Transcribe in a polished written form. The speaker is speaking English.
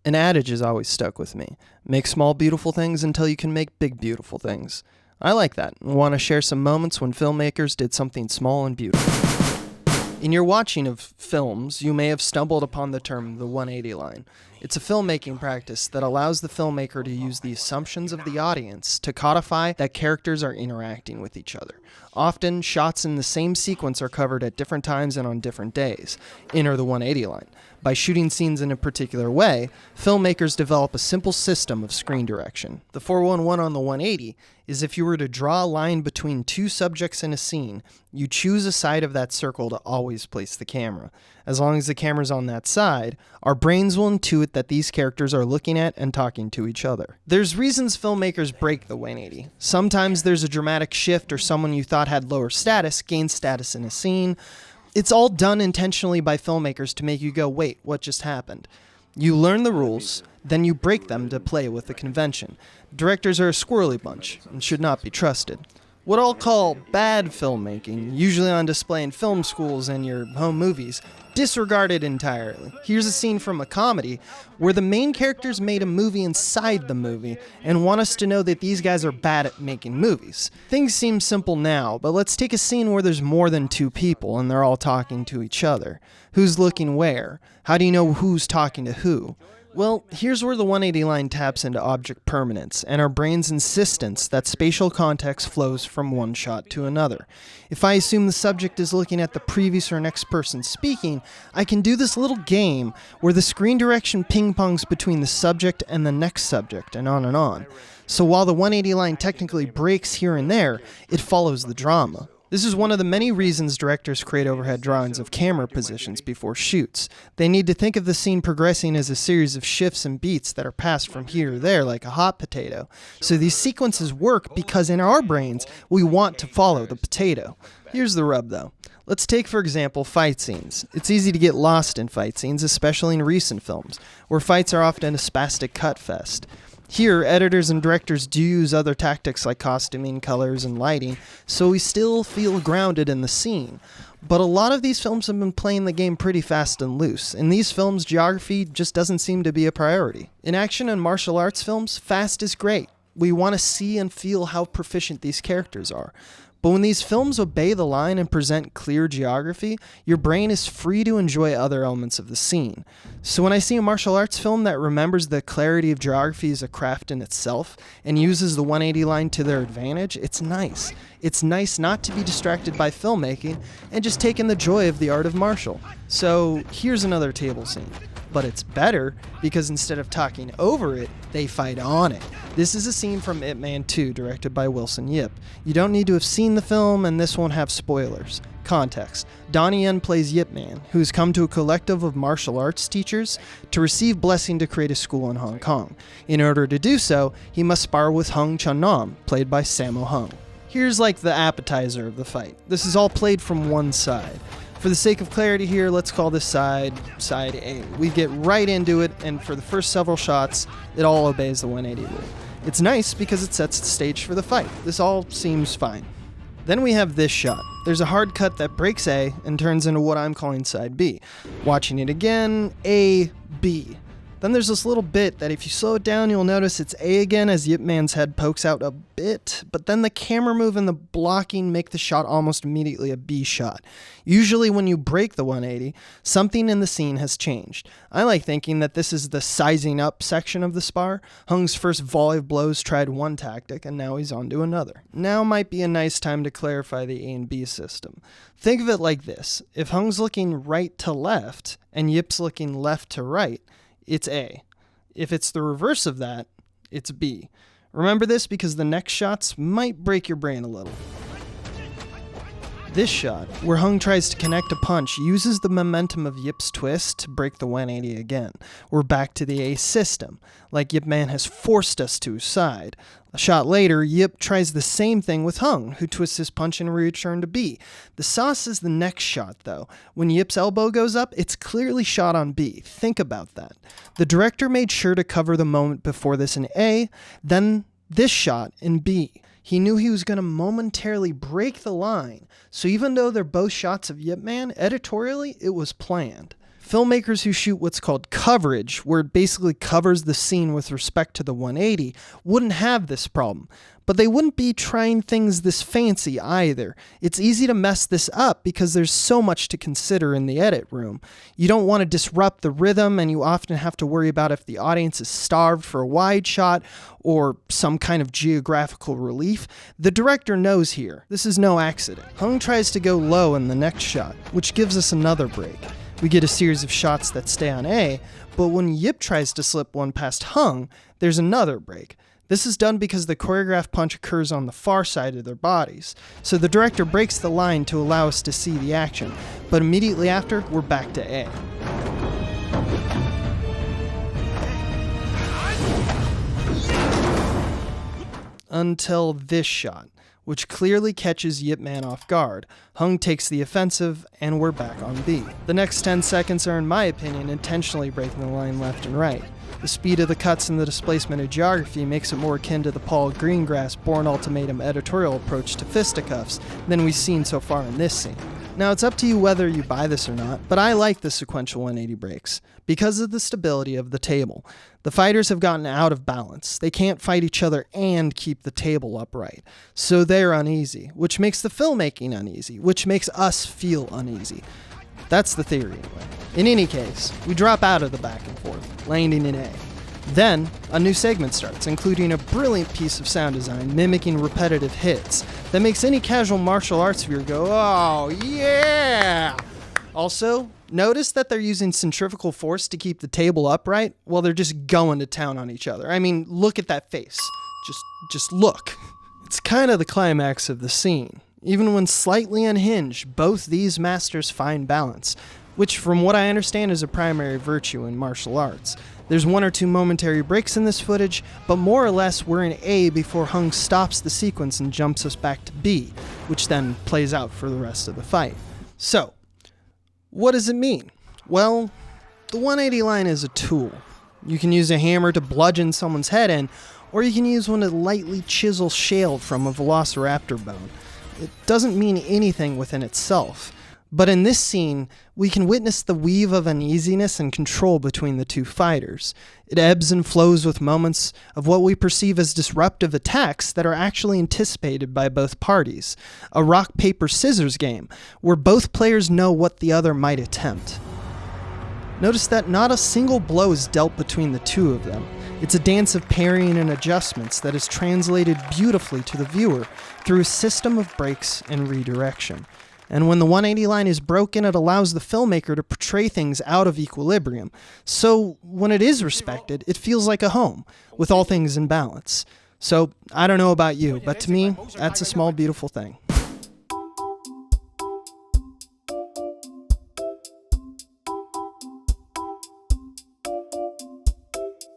An adage has always stuck with me. Make small, beautiful things until you can make big, beautiful things. I like that and want to share some moments when filmmakers did something small and beautiful. In your watching of films, you may have stumbled upon the term the 180 line. It's a filmmaking practice that allows the filmmaker to use the assumptions of the audience to codify that characters are interacting with each other. Often, shots in the same sequence are covered at different times and on different days. Enter the 180 line. By shooting scenes in a particular way, filmmakers develop a simple system of screen direction. The 411 on the 180 is if you were to draw a line between two subjects in a scene, you choose a side of that circle to always place the camera. As long as the camera's on that side, our brains will intuit that these characters are looking at and talking to each other. There's reasons filmmakers break the 180. Sometimes there's a dramatic shift or someone you thought had lower status gains status in a scene. It's all done intentionally by filmmakers to make you go, wait, what just happened? You learn the rules, then you break them to play with the convention. Directors are a squirrely bunch and should not be trusted. What I'll call bad filmmaking, usually on display in film schools and your home movies, disregarded entirely. Here's a scene from a comedy where the main characters made a movie inside the movie and want us to know that these guys are bad at making movies. Things seem simple now, but let's take a scene where there's more than two people and they're all talking to each other. Who's looking where? How do you know who's talking to who? Well, here's where the 180 line taps into object permanence and our brain's insistence that spatial context flows from one shot to another. If I assume the subject is looking at the previous or next person speaking, I can do this little game where the screen direction ping-pongs between the subject and the next subject, and on and on. So while the 180 line technically breaks here and there, it follows the drama. This is one of the many reasons directors create overhead drawings of camera positions before shoots. They need to think of the scene progressing as a series of shifts and beats that are passed from here to there like a hot potato. So these sequences work because in our brains, we want to follow the potato. Here's the rub though. Let's take, for example, fight scenes. It's easy to get lost in fight scenes, especially in recent films, where fights are often a spastic cut fest. Here, editors and directors do use other tactics like costuming, colors, and lighting, so we still feel grounded in the scene. But a lot of these films have been playing the game pretty fast and loose. In these films, geography just doesn't seem to be a priority. In action and martial arts films, fast is great. We want to see and feel how proficient these characters are. But when these films obey the line and present clear geography, your brain is free to enjoy other elements of the scene. So when I see a martial arts film that remembers the clarity of geography as a craft in itself and uses the 180 line to their advantage, it's nice. It's nice not to be distracted by filmmaking and just take in the joy of the art of martial. So here's another table scene. But it's better because instead of talking over it, they fight on it. This is a scene from Ip Man 2, directed by Wilson Yip. You don't need to have seen the film, and this won't have spoilers. Context. Donnie Yen plays Yip Man, who's come to a collective of martial arts teachers to receive blessing to create a school in Hong Kong. In order to do so, he must spar with Hung Chun Nam, played by Sammo Hung. Here's like the appetizer of the fight. This is all played from one side. For the sake of clarity here, let's call this side A. We get right into it, and for the first several shots, it all obeys the 180 rule. It's nice because it sets the stage for the fight. This all seems fine. Then we have this shot. There's a hard cut that breaks A and turns into what I'm calling side B. Watching it again, A, B. Then there's this little bit that if you slow it down, you'll notice it's A again as Yip Man's head pokes out a bit, but then the camera move and the blocking make the shot almost immediately a B shot. Usually when you break the 180, something in the scene has changed. I like thinking that this is the sizing up section of the spar. Hung's first volley of blows tried one tactic, and now he's on to another. Now might be a nice time to clarify the A and B system. Think of it like this. If Hung's looking right to left, and Yip's looking left to right, it's A. If it's the reverse of that, it's B. Remember this because the next shots might break your brain a little. This shot, where Hung tries to connect a punch, uses the momentum of Yip's twist to break the 180 again. We're back to the A system, like Yip Man has forced us to his side. A shot later, Yip tries the same thing with Hung, who twists his punch and return to B. The sauce is the next shot, though. When Yip's elbow goes up, it's clearly shot on B. Think about that. The director made sure to cover the moment before this in A, then this shot in B. He knew he was going to momentarily break the line, so even though they're both shots of Yip Man, editorially, it was planned. Filmmakers who shoot what's called coverage, where it basically covers the scene with respect to the 180, wouldn't have this problem. But they wouldn't be trying things this fancy either. It's easy to mess this up because there's so much to consider in the edit room. You don't want to disrupt the rhythm, and you often have to worry about if the audience is starved for a wide shot or some kind of geographical relief. The director knows here. This is no accident. Hung tries to go low in the next shot, which gives us another break. We get a series of shots that stay on A, but when Yip tries to slip one past Hung, there's another break. This is done because the choreographed punch occurs on the far side of their bodies, so the director breaks the line to allow us to see the action, but immediately after, we're back to A. Until this shot, which clearly catches Yip Man off guard. Hung takes the offensive, and we're back on B. The next 10 seconds are, in my opinion, intentionally breaking the line left and right. The speed of the cuts and the displacement of geography makes it more akin to the Paul Greengrass Bourne Ultimatum editorial approach to fisticuffs than we've seen so far in this scene. Now, it's up to you whether you buy this or not, but I like the sequential 180 breaks because of the stability of the table. The fighters have gotten out of balance. They can't fight each other and keep the table upright. So they're uneasy, which makes the filmmaking uneasy, which makes us feel uneasy. That's the theory anyway. In any case, we drop out of the back and forth, landing in A. Then, a new segment starts, including a brilliant piece of sound design mimicking repetitive hits that makes any casual martial arts viewer go, "Oh, yeah!" Also, notice that they're using centrifugal force to keep the table upright while they're just going to town on each other. I mean, look at that face. Just look. It's kind of the climax of the scene. Even when slightly unhinged, both these masters find balance, which from what I understand is a primary virtue in martial arts. There's one or two momentary breaks in this footage, but more or less we're in A before Hung stops the sequence and jumps us back to B, which then plays out for the rest of the fight. So, what does it mean? Well, the 180 line is a tool. You can use a hammer to bludgeon someone's head in, or you can use one to lightly chisel shale from a velociraptor bone. It doesn't mean anything within itself. But in this scene, we can witness the weave of uneasiness and control between the two fighters. It ebbs and flows with moments of what we perceive as disruptive attacks that are actually anticipated by both parties. A rock, paper, scissors game, where both players know what the other might attempt. Notice that not a single blow is dealt between the two of them. It's a dance of parrying and adjustments that is translated beautifully to the viewer through a system of breaks and redirection. And when the 180 line is broken, it allows the filmmaker to portray things out of equilibrium. So when it is respected, it feels like a home, with all things in balance. So I don't know about you, but to me, that's a small, beautiful thing.